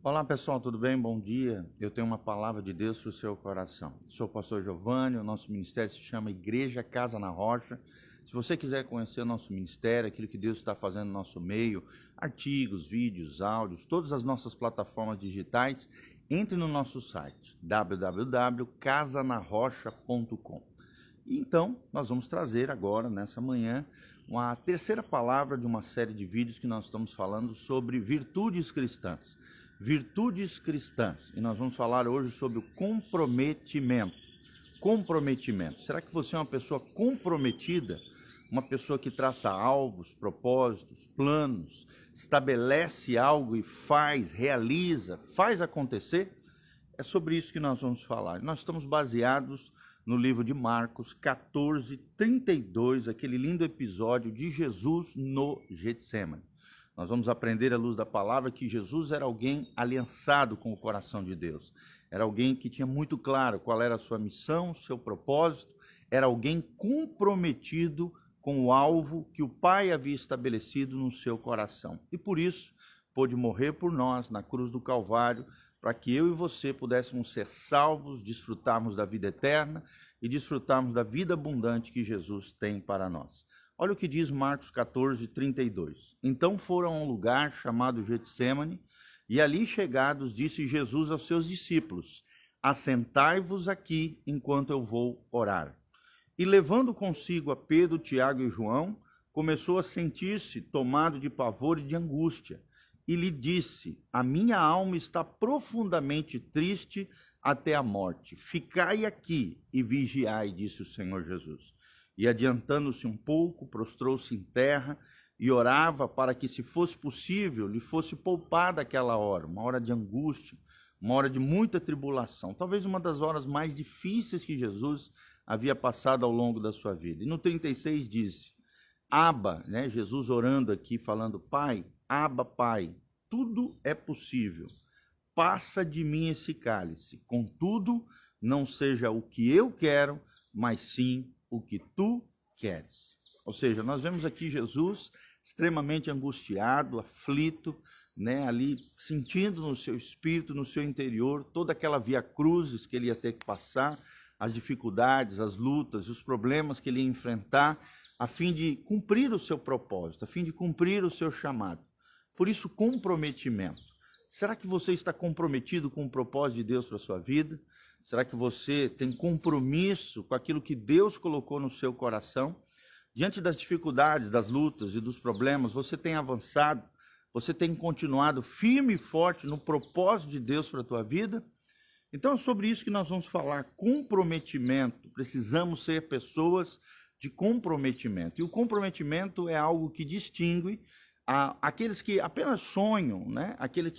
Olá pessoal, tudo bem? Bom dia. Eu tenho uma palavra de Deus para o seu coração. Sou o pastor Giovanni, o nosso ministério se chama Igreja Casa na Rocha. Se você quiser conhecer o nosso ministério, aquilo que Deus está fazendo no nosso meio, artigos, vídeos, áudios, todas as nossas plataformas digitais, entre no nosso site www.casanarrocha.com. Então, nós vamos trazer agora, nessa manhã, uma terceira palavra de uma série de vídeos que nós estamos falando sobre virtudes cristãs. Virtudes cristãs. E nós vamos falar hoje sobre o comprometimento. Comprometimento. Será que você é uma pessoa comprometida? Uma pessoa que traça alvos, propósitos, planos, estabelece algo e faz, realiza, faz acontecer? É sobre isso que nós vamos falar. Nós estamos baseados no livro de Marcos 14:32, aquele lindo episódio de Jesus no Getsêmani. Nós vamos aprender à luz da palavra que Jesus era alguém aliançado com o coração de Deus. Era alguém que tinha muito claro qual era a sua missão, seu propósito. Era alguém comprometido com o alvo que o Pai havia estabelecido no seu coração. E por isso pôde morrer por nós na cruz do Calvário, para que eu e você pudéssemos ser salvos, desfrutarmos da vida eterna e desfrutarmos da vida abundante que Jesus tem para nós. Olha o que diz Marcos 14:32. Então foram a um lugar chamado Getsêmani, e ali chegados disse Jesus aos seus discípulos: assentai-vos aqui enquanto eu vou orar. E levando consigo a Pedro, Tiago e João, começou a sentir-se tomado de pavor e de angústia, e lhe disse: a minha alma está profundamente triste até a morte. Ficai aqui e vigiai, disse o Senhor Jesus. E adiantando-se um pouco, prostrou-se em terra e orava para que, se fosse possível, lhe fosse poupada aquela hora, uma hora de angústia, uma hora de muita tribulação, talvez uma das horas mais difíceis que Jesus havia passado ao longo da sua vida. E no 36 disse: Abba, né, Jesus orando aqui, falando: Pai, Abba, Pai, tudo é possível, passa de mim esse cálice, contudo, não seja o que eu quero, mas sim o que tu queres. Ou seja, nós vemos aqui Jesus extremamente angustiado, aflito, né, ali sentindo no seu espírito, no seu interior, toda aquela via cruzes que ele ia ter que passar, as dificuldades, as lutas, os problemas que ele ia enfrentar, a fim de cumprir o seu propósito, a fim de cumprir o seu chamado. Por isso, comprometimento. Será que você está comprometido com o propósito de Deus para a sua vida? Será que você tem compromisso com aquilo que Deus colocou no seu coração? Diante das dificuldades, das lutas e dos problemas, você tem avançado? Você tem continuado firme e forte no propósito de Deus para a tua vida? Então é sobre isso que nós vamos falar, comprometimento. Precisamos ser pessoas de comprometimento. E o comprometimento é algo que distingue aqueles que apenas sonham, né? aqueles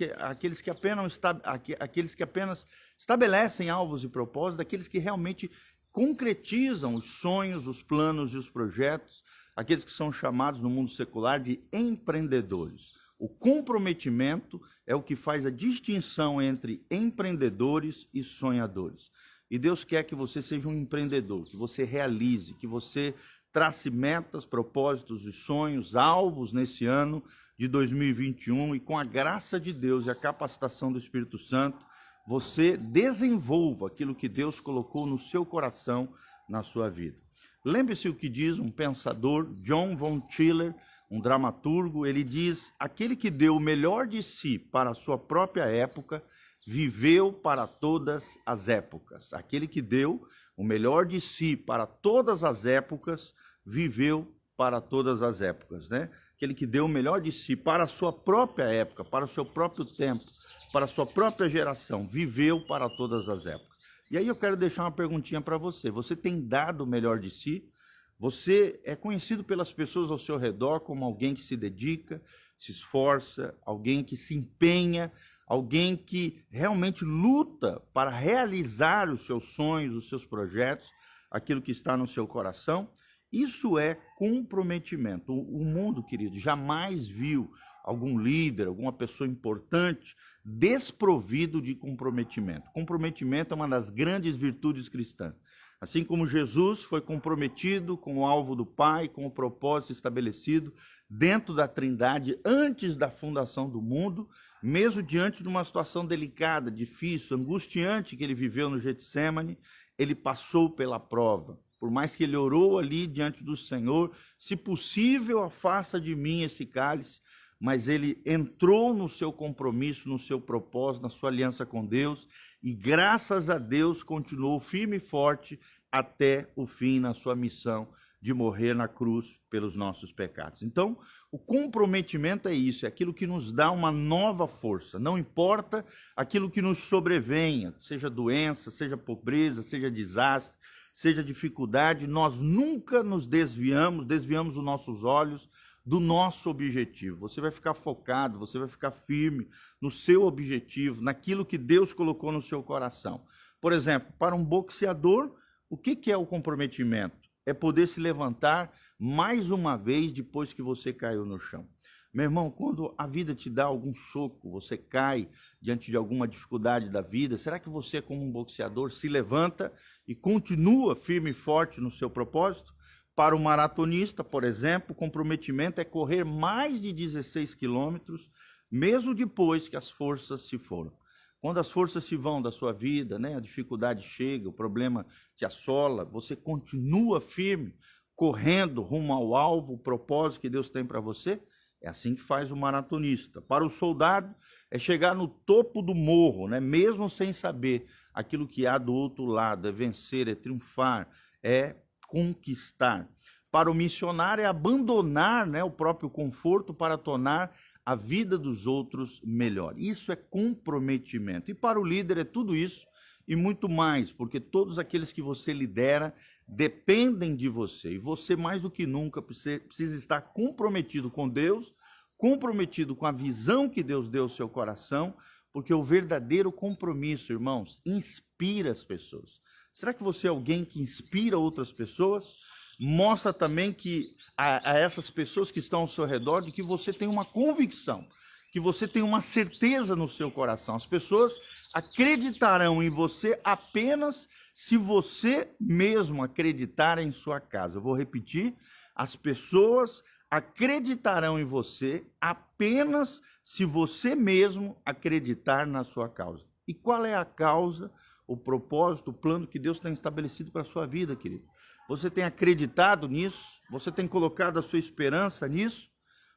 que apenas estabelecem alvos e propósitos, daqueles que realmente concretizam os sonhos, os planos e os projetos, aqueles que são chamados no mundo secular de empreendedores. O comprometimento é o que faz a distinção entre empreendedores e sonhadores. E Deus quer que você seja um empreendedor, que você realize, que você trace metas, propósitos e sonhos, alvos nesse ano de 2021 e com a graça de Deus e a capacitação do Espírito Santo, você desenvolva aquilo que Deus colocou no seu coração, na sua vida. Lembre-se o que diz um pensador, John Von Tiller, um dramaturgo. Ele diz: aquele que deu o melhor de si para a sua própria época, viveu para todas as épocas. Aquele que deu o melhor de si para todas as épocas, viveu para todas as épocas, né? Aquele que deu o melhor de si para a sua própria época, para o seu próprio tempo, para a sua própria geração, viveu para todas as épocas. E aí eu quero deixar uma perguntinha para você. Você tem dado o melhor de si? Você é conhecido pelas pessoas ao seu redor como alguém que se dedica, se esforça, alguém que se empenha, alguém que realmente luta para realizar os seus sonhos, os seus projetos, aquilo que está no seu coração? Isso é comprometimento. O mundo, querido, jamais viu algum líder, alguma pessoa importante desprovido de comprometimento. Comprometimento é uma das grandes virtudes cristãs. Assim como Jesus foi comprometido com o alvo do Pai, com o propósito estabelecido, dentro da Trindade antes da fundação do mundo, mesmo diante de uma situação delicada, difícil, angustiante que ele viveu no Getsemane, ele passou pela prova. Por mais que ele orou ali diante do Senhor, se possível, afasta de mim esse cálice, mas ele entrou no seu compromisso, no seu propósito, na sua aliança com Deus, e graças a Deus continuou firme e forte até o fim na sua missão de morrer na cruz pelos nossos pecados. Então, o comprometimento é isso, é aquilo que nos dá uma nova força, não importa aquilo que nos sobrevenha, seja doença, seja pobreza, seja desastre, seja dificuldade, nós nunca nos desviamos os nossos olhos do nosso objetivo. Você vai ficar focado, você vai ficar firme no seu objetivo, naquilo que Deus colocou no seu coração. Por exemplo, para um boxeador, o que é o comprometimento? É poder se levantar mais uma vez depois que você caiu no chão. Meu irmão, quando a vida te dá algum soco, você cai diante de alguma dificuldade da vida, será que você, como um boxeador, se levanta e continua firme e forte no seu propósito? Para o maratonista, por exemplo, o comprometimento é correr mais de 16 quilômetros, mesmo depois que as forças se foram. Quando as forças se vão da sua vida, né, a dificuldade chega, o problema te assola, você continua firme, correndo rumo ao alvo, o propósito que Deus tem para você. É assim que faz o maratonista. Para o soldado, é chegar no topo do morro, né, mesmo sem saber aquilo que há do outro lado, é vencer, é triunfar, é conquistar. Para o missionário, é abandonar, né, o próprio conforto para tornar a vida dos outros melhor. Isso é comprometimento. E para o líder é tudo isso e muito mais, porque todos aqueles que você lidera dependem de você. E você, mais do que nunca, precisa estar comprometido com Deus, comprometido com a visão que Deus deu ao seu coração, porque o verdadeiro compromisso, irmãos, inspira as pessoas. Será que você é alguém que inspira outras pessoas? Mostra também que a essas pessoas que estão ao seu redor de que você tem uma convicção, que você tem uma certeza no seu coração. As pessoas acreditarão em você apenas se você mesmo acreditar em sua casa. Eu vou repetir, as pessoas acreditarão em você apenas se você mesmo acreditar na sua causa. E qual é a causa, o propósito, o plano que Deus tem estabelecido para a sua vida, querido? Você tem acreditado nisso? Você tem colocado a sua esperança nisso?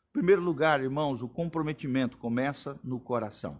Em primeiro lugar, irmãos, o comprometimento começa no coração.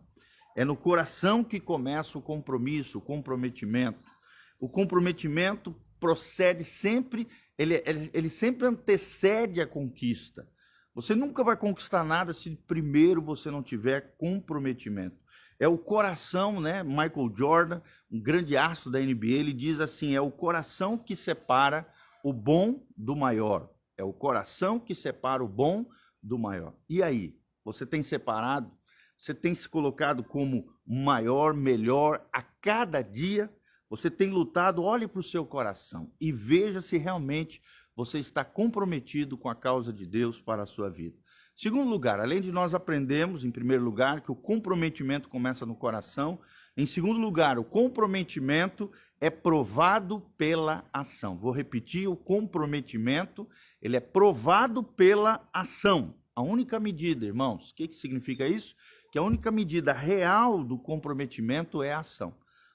É no coração que começa o compromisso, o comprometimento. O comprometimento procede sempre, ele sempre antecede a conquista. Você nunca vai conquistar nada se primeiro você não tiver comprometimento. É o coração, né? Michael Jordan, um grande astro da NBA, ele diz assim, é o coração que separa o bom do maior. É o coração que separa o bom do maior. E aí, você tem separado? Você tem se colocado como maior, melhor a cada dia? Você tem lutado? Olhe para o seu coração e veja se realmente você está comprometido com a causa de Deus para a sua vida. Segundo lugar, além de nós aprendermos, em primeiro lugar, que o comprometimento começa no coração, em segundo lugar, o comprometimento é provado pela ação. Vou repetir, o comprometimento, ele é provado pela ação. A única medida, irmãos, o que significa isso? Que a única medida real do comprometimento é a ação.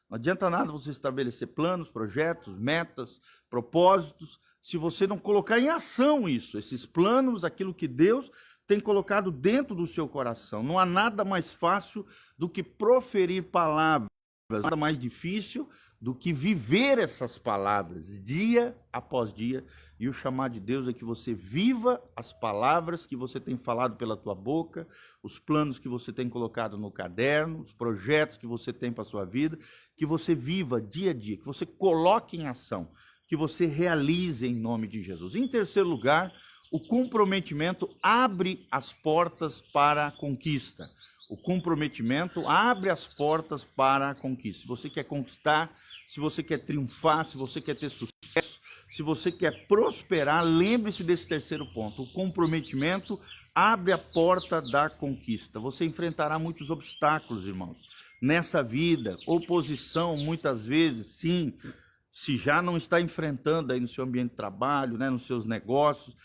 Não adianta nada você estabelecer planos, projetos, metas, propósitos, se você não colocar em ação isso, esses planos, aquilo que Deus tem colocado dentro do seu coração. Não há nada mais fácil do que proferir palavras, nada mais difícil do que viver essas palavras dia após dia. E o chamado de Deus é que você viva as palavras que você tem falado pela tua boca, os planos que você tem colocado no caderno, os projetos que você tem para a sua vida, que você viva dia a dia, que você coloque em ação, que você realize em nome de Jesus. Em terceiro lugar, o comprometimento abre as portas para a conquista. O comprometimento abre as portas para a conquista. Se você quer conquistar, se você quer triunfar, se você quer ter sucesso, se você quer prosperar, lembre-se desse terceiro ponto. O comprometimento abre a porta da conquista. Você enfrentará muitos obstáculos, irmãos, nessa vida. Oposição, muitas vezes, sim. se já não está enfrentando aí no seu ambiente de trabalho, né, nos seus negócios,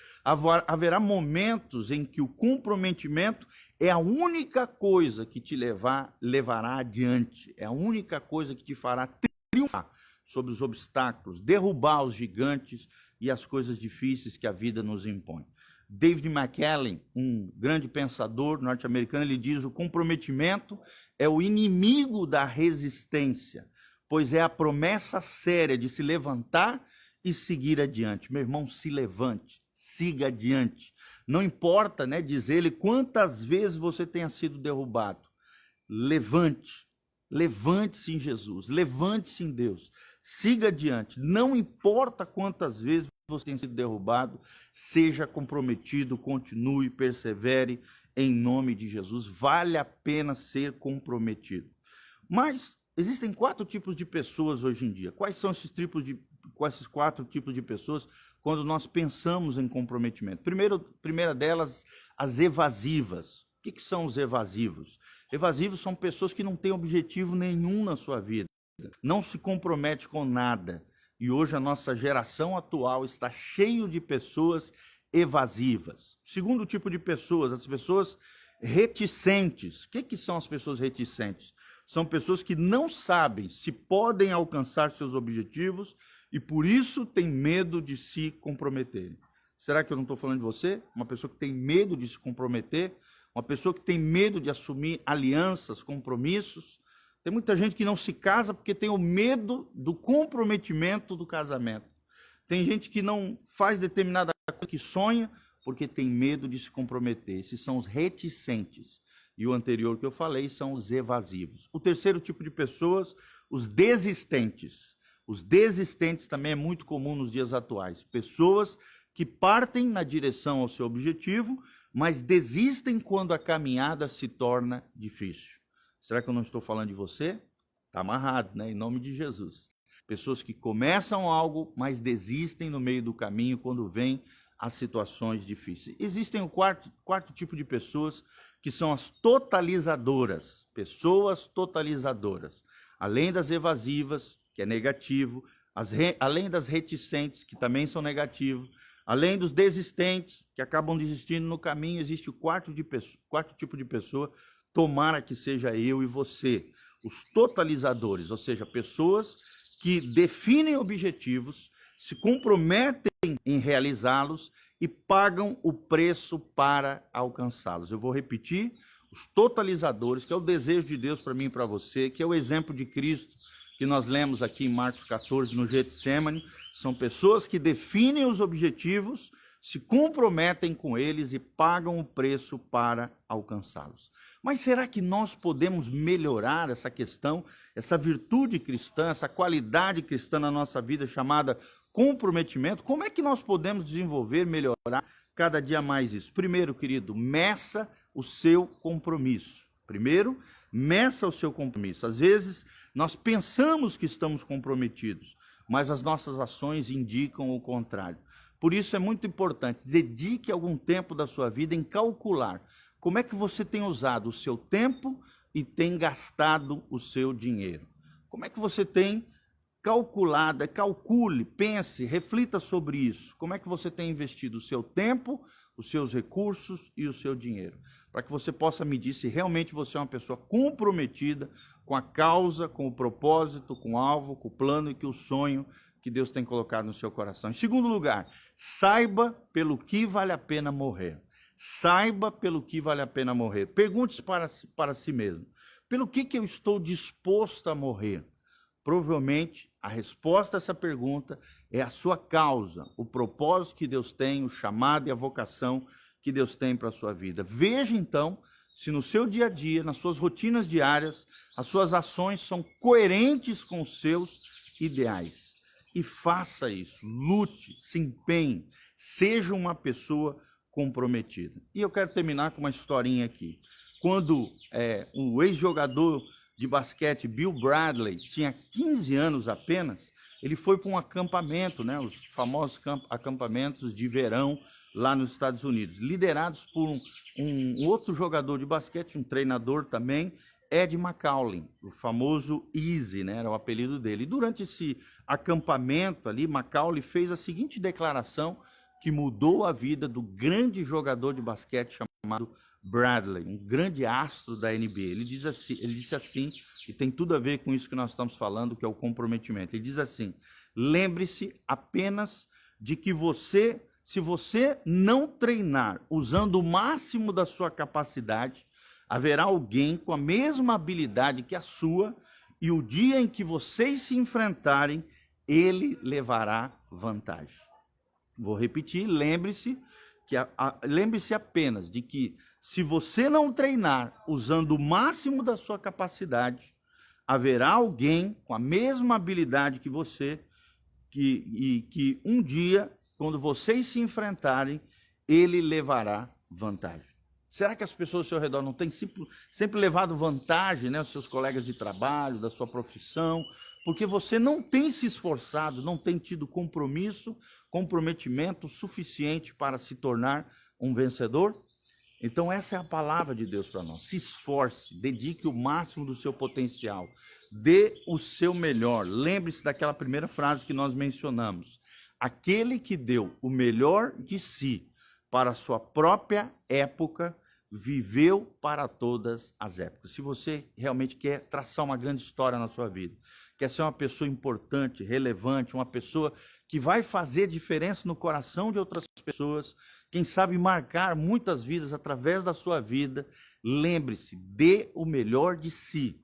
haverá momentos em que o comprometimento é a única coisa que te levará adiante, é a única coisa que te fará triunfar sobre os obstáculos, derrubar os gigantes e as coisas difíceis que a vida nos impõe. David McCallum, um grande pensador norte-americano, ele diz: o comprometimento é o inimigo da resistência, pois é a promessa séria de se levantar e seguir adiante. Meu irmão, se levante, siga adiante. Não importa, né, diz ele, quantas vezes você tenha sido derrubado. Levante, levante-se em Jesus, levante-se em Deus, siga adiante. Não importa quantas vezes você tenha sido derrubado, seja comprometido, continue, persevere em nome de Jesus. Vale a pena ser comprometido. Mas existem 4 tipos de pessoas hoje em dia. Quais são esses 4 tipos de pessoas quando nós pensamos em comprometimento? Primeira delas, as evasivas. O que são os evasivos? Evasivos são pessoas que não têm objetivo nenhum na sua vida, não se compromete com nada. E hoje a nossa geração atual está cheio de pessoas evasivas. Segundo tipo de pessoas, as pessoas reticentes. O que são as pessoas reticentes? São pessoas que não sabem se podem alcançar seus objetivos e por isso têm medo de se comprometerem. Será que eu não estou falando de você? Uma pessoa que tem medo de se comprometer, uma pessoa que tem medo de assumir alianças, compromissos. Tem muita gente que não se casa porque tem o medo do comprometimento do casamento. Tem gente que não faz determinada coisa que sonha porque tem medo de se comprometer. Esses são os reticentes. E o anterior que eu falei são os evasivos. O terceiro tipo de pessoas, os desistentes. Os desistentes também é muito comum nos dias atuais. Pessoas que partem na direção ao seu objetivo, mas desistem quando a caminhada se torna difícil. Será que eu não estou falando de você? Está amarrado, né? Em nome de Jesus. Pessoas que começam algo, mas desistem no meio do caminho quando vêm as situações difíceis. Existem o quarto tipo de pessoas, que são as totalizadoras. Pessoas totalizadoras. Além das evasivas, que é negativo, além das reticentes, que também são negativos, além dos desistentes, que acabam desistindo no caminho, existe o quarto tipo de pessoa. Tomara que seja eu e você, os totalizadores, ou seja, pessoas que definem objetivos, se comprometem em realizá-los e pagam o preço para alcançá-los. Eu vou repetir: os totalizadores, que é o desejo de Deus para mim e para você, que é o exemplo de Cristo, que nós lemos aqui em Marcos 14, no Getsemane, são pessoas que definem os objetivos, se comprometem com eles e pagam o preço para alcançá-los. Mas será que nós podemos melhorar essa questão, essa virtude cristã, essa qualidade cristã na nossa vida chamada comprometimento? Como é que nós podemos desenvolver, melhorar cada dia mais isso? Primeiro, querido, meça o seu compromisso. Primeiro, meça o seu compromisso. Às vezes, nós pensamos que estamos comprometidos, mas as nossas ações indicam o contrário. Por isso é muito importante, dedique algum tempo da sua vida em calcular como é que você tem usado o seu tempo e tem gastado o seu dinheiro. Como é que você tem calculado, calcule, pense, reflita sobre isso. Como é que você tem investido o seu tempo, os seus recursos e o seu dinheiro? Para que você possa medir se realmente você é uma pessoa comprometida com a causa, com o propósito, com o alvo, com o plano e com o sonho que Deus tem colocado no seu coração. Em segundo lugar, saiba pelo que vale a pena morrer. Saiba pelo que vale a pena morrer. Pergunte-se para si mesmo: pelo que eu estou disposto a morrer? Provavelmente a resposta a essa pergunta é a sua causa, o propósito que Deus tem, o chamado e a vocação que Deus tem para a sua vida. Veja então se no seu dia a dia, nas suas rotinas diárias, as suas ações são coerentes com os seus ideais. E faça isso, lute, se empenhe, seja uma pessoa comprometida. E eu quero terminar com uma historinha aqui. Quando o ex-jogador de basquete Bill Bradley tinha 15 anos apenas, ele foi para um acampamento, né, os famosos acampamentos de verão lá nos Estados Unidos, liderados por um outro jogador de basquete, um treinador também, Ed Macaulay, o famoso Easy, né? Era o apelido dele. E durante esse acampamento ali, Macaulay fez a seguinte declaração que mudou a vida do grande jogador de basquete chamado Bradley, um grande astro da NBA. Ele disse assim, e tem tudo a ver com isso que nós estamos falando, que é o comprometimento. Ele diz assim: lembre-se apenas de que se você não treinar usando o máximo da sua capacidade, haverá alguém com a mesma habilidade que a sua, e o dia em que vocês se enfrentarem, ele levará vantagem. Vou repetir, lembre-se apenas de que se você não treinar usando o máximo da sua capacidade, haverá alguém com a mesma habilidade que você, que um dia, quando vocês se enfrentarem, ele levará vantagem. Será que as pessoas ao seu redor não têm sempre levado vantagem, né, os seus colegas de trabalho, da sua profissão, porque você não tem se esforçado, não tem tido comprometimento suficiente para se tornar um vencedor? Então essa é a palavra de Deus para nós. Se esforce, dedique o máximo do seu potencial, dê o seu melhor. Lembre-se daquela primeira frase que nós mencionamos: aquele que deu o melhor de si para a sua própria época, viveu para todas as épocas. Se você realmente quer traçar uma grande história na sua vida, quer ser uma pessoa importante, relevante, uma pessoa que vai fazer diferença no coração de outras pessoas, quem sabe marcar muitas vidas através da sua vida, lembre-se, dê o melhor de si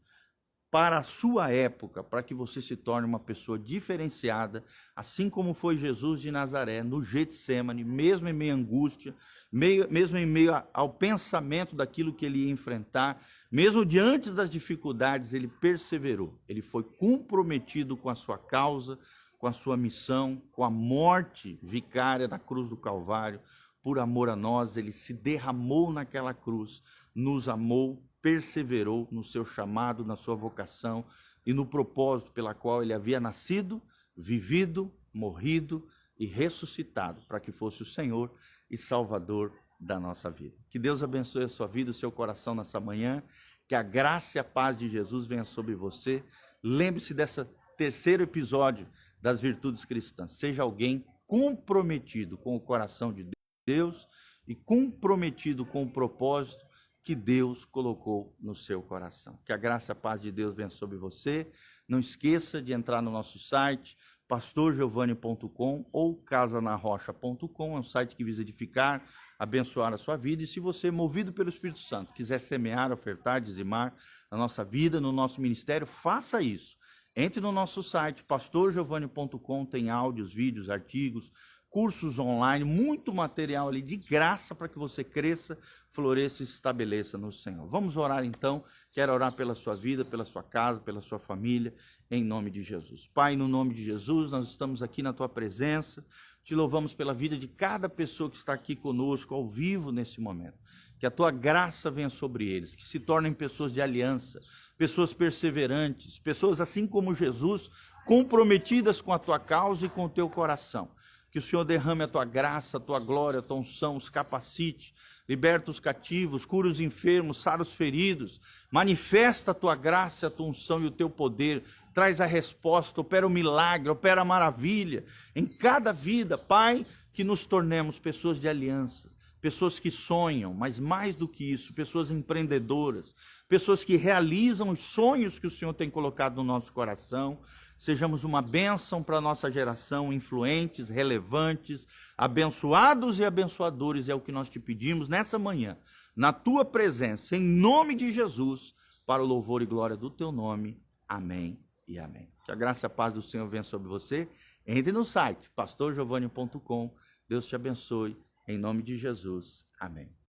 para a sua época, para que você se torne uma pessoa diferenciada, assim como foi Jesus de Nazaré, no Getsêmani, mesmo em meio à angústia, mesmo em meio ao pensamento daquilo que ele ia enfrentar, mesmo diante das dificuldades, ele perseverou, ele foi comprometido com a sua causa, com a sua missão, com a morte vicária na cruz do Calvário. Por amor a nós, ele se derramou naquela cruz, nos amou, perseverou no seu chamado, na sua vocação e no propósito pela qual ele havia nascido, vivido, morrido e ressuscitado, para que fosse o Senhor e Salvador da nossa vida. Que Deus abençoe a sua vida, o seu coração nessa manhã, que a graça e a paz de Jesus venha sobre você. Lembre-se desse terceiro episódio das virtudes cristãs. Seja alguém comprometido com o coração de Deus e comprometido com o propósito que Deus colocou no seu coração. Que a graça e a paz de Deus venha sobre você. Não esqueça de entrar no nosso site, pastorgiovanni.com ou casanarrocha.com. É um site que visa edificar, abençoar a sua vida. E se você, movido pelo Espírito Santo, quiser semear, ofertar, dizimar na nossa vida, no nosso ministério, faça isso. Entre no nosso site, pastorgiovanni.com, tem áudios, vídeos, artigos, cursos online, muito material ali de graça para que você cresça, floresça e se estabeleça no Senhor. Vamos orar então. Quero orar pela sua vida, pela sua casa, pela sua família, em nome de Jesus. Pai, no nome de Jesus, nós estamos aqui na tua presença, te louvamos pela vida de cada pessoa que está aqui conosco, ao vivo nesse momento. Que a tua graça venha sobre eles, que se tornem pessoas de aliança, pessoas perseverantes, pessoas assim como Jesus, comprometidas com a tua causa e com o teu coração. Que o Senhor derrame a tua graça, a tua glória, a tua unção, os capacite, liberta os cativos, cura os enfermos, sara os feridos, manifesta a tua graça, a tua unção e o teu poder, traz a resposta, opera o milagre, opera a maravilha em cada vida, Pai, que nos tornemos pessoas de aliança, pessoas que sonham, mas mais do que isso, pessoas empreendedoras, pessoas que realizam os sonhos que o Senhor tem colocado no nosso coração. Sejamos uma bênção para a nossa geração, influentes, relevantes, abençoados e abençoadores, é o que nós te pedimos nessa manhã, na tua presença, em nome de Jesus, para o louvor e glória do teu nome. Amém e amém. Que a graça e a paz do Senhor venha sobre você. Entre no site, pastorgiovanni.com. Deus te abençoe, em nome de Jesus. Amém.